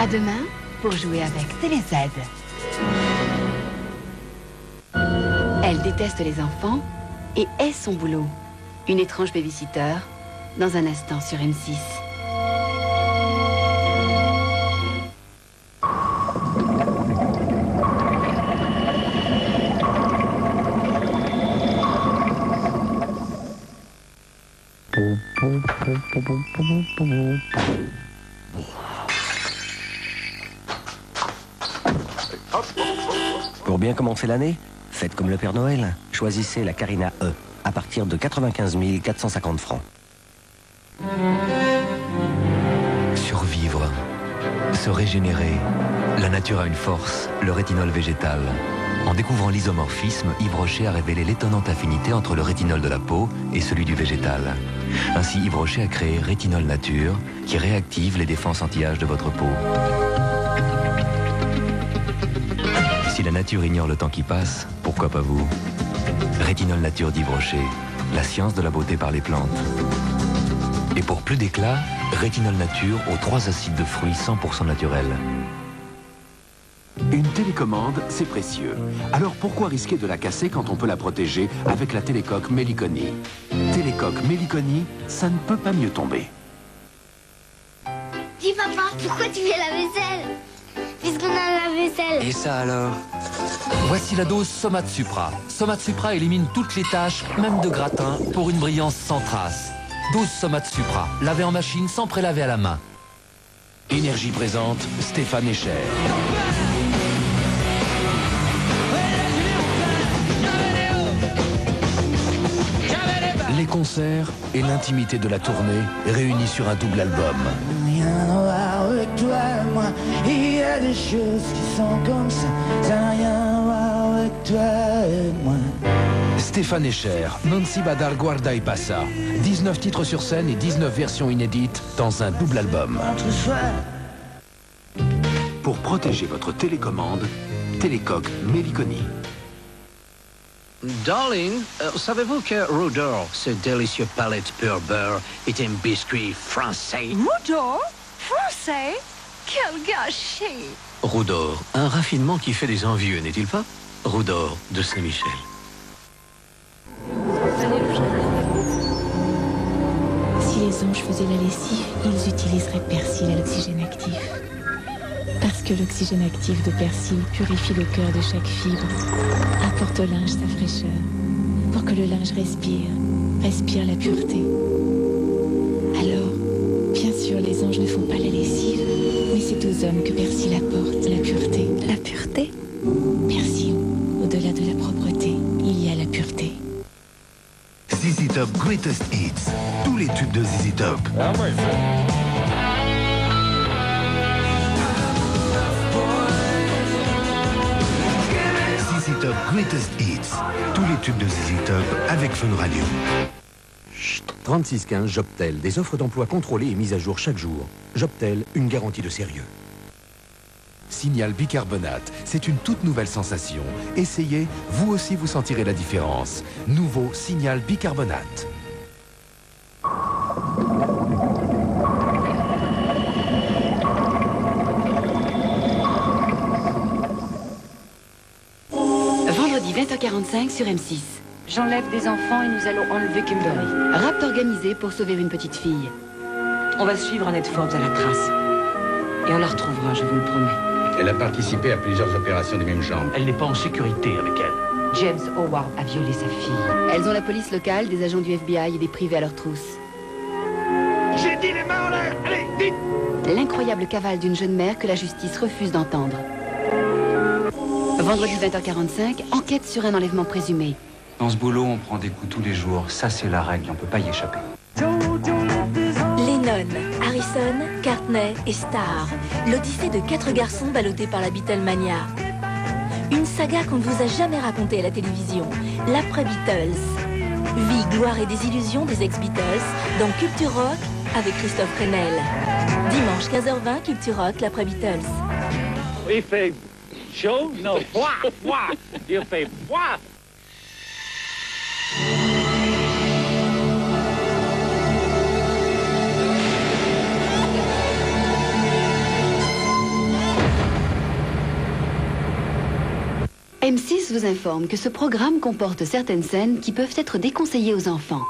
À demain pour jouer avec TéléZ. Elle déteste les enfants et hait son boulot. Une étrange babysitter, dans un instant sur M6. Pour bien commencer l'année, faites comme le Père Noël. Choisissez la Carina E à partir de 95 450 francs. Survivre, se régénérer. La nature a une force, le rétinol végétal. En découvrant l'isomorphisme, Yves Rocher a révélé l'étonnante affinité entre le rétinol de la peau et celui du végétal. Ainsi, Yves Rocher a créé Rétinol Nature, qui réactive les défenses anti-âge de votre peau. Si la nature ignore le temps qui passe, pourquoi pas vous? Rétinol Nature d'Yves Rocher, la science de la beauté par les plantes. Et pour plus d'éclat, Rétinol Nature aux 3 acides de fruits 100% naturels. Une télécommande, c'est précieux. Alors pourquoi risquer de la casser quand on peut la protéger avec la télécoque Meliconi? Télécoque Meliconi, ça ne peut pas mieux tomber. Dis papa, pourquoi tu fais la vaisselle? Puisqu'on a la vaisselle. Et ça alors? Voici la dose Somat Supra. Somat Supra élimine toutes les taches, même de gratin, pour une brillance sans trace. Dose Somat Supra, laver en machine sans prélaver à la main. Énergie présente, Stéphane Echer. Les concerts et l'intimité de la tournée réunis sur un double album. Rien à voir avec toi et moi, il y a des choses qui sont comme ça, ça n'a rien à voir avec toi et moi. Stéphane Echer, Non si badar guarda y passa. 19 titres sur scène et 19 versions inédites dans un double album. Pour protéger votre télécommande, télécoque Meliconi. Darling, savez-vous que Rudolph, ce délicieux palette pur beurre, est un biscuit français? Rudolph? Français? Quel gâchis! Rudolph, un raffinement qui fait des envieux, n'est-il pas? Rudolph de Saint-Michel. Si les anges faisaient la lessive, ils utiliseraient persil à l'oxygène actif. Parce que l'oxygène actif de persil purifie le cœur de chaque fibre, apporte au linge sa fraîcheur, pour que le linge respire la pureté. Alors, bien sûr, les anges ne font pas la lessive, mais c'est aux hommes que persil apporte la pureté. La pureté? Persil, au-delà de la propreté, il y a la pureté. ZZ Top Greatest Hits, tous les tubes de ZZ Top. ZZ Top Greatest Hits, tous les tubes de ZZ Top avec Fun Radio. 3615 Jobtel, des offres d'emploi contrôlées et mises à jour chaque jour. Jobtel, une garantie de sérieux. Signal bicarbonate, c'est une toute nouvelle sensation. Essayez, vous aussi vous sentirez la différence. Nouveau Signal bicarbonate. Vendredi 20h45 sur M6. J'enlève des enfants et nous allons enlever Kimberly. Rapt organisé pour sauver une petite fille. On va suivre Annette Forbes à la trace. Et on la retrouvera, je vous le promets. Elle a participé à plusieurs opérations du même genre. Elle n'est pas en sécurité avec elle. James Howard a violé sa fille. Elles ont la police locale, des agents du FBI et des privés à leur trousse. J'ai dit les mains en l'air. Allez, vite! L'incroyable cavale d'une jeune mère que la justice refuse d'entendre. Vendredi 20h45, enquête sur un enlèvement présumé. Dans ce boulot, on prend des coups tous les jours. Ça, c'est la règle, on peut pas y échapper. Lennon, Harrison, Courtney et Starr. L'odyssée de 4 garçons ballottés par la Beatlemania. Une saga qu'on ne vous a jamais racontée à la télévision. L'après-Beatles. Vie, gloire et désillusion des ex-Beatles dans Culture Rock avec Christophe Renel. Dimanche 15h20, Culture Rock, l'après-Beatles. Il fait chaud? Non, froid. Il fait froid. M6 vous informe que ce programme comporte certaines scènes qui peuvent être déconseillées aux enfants.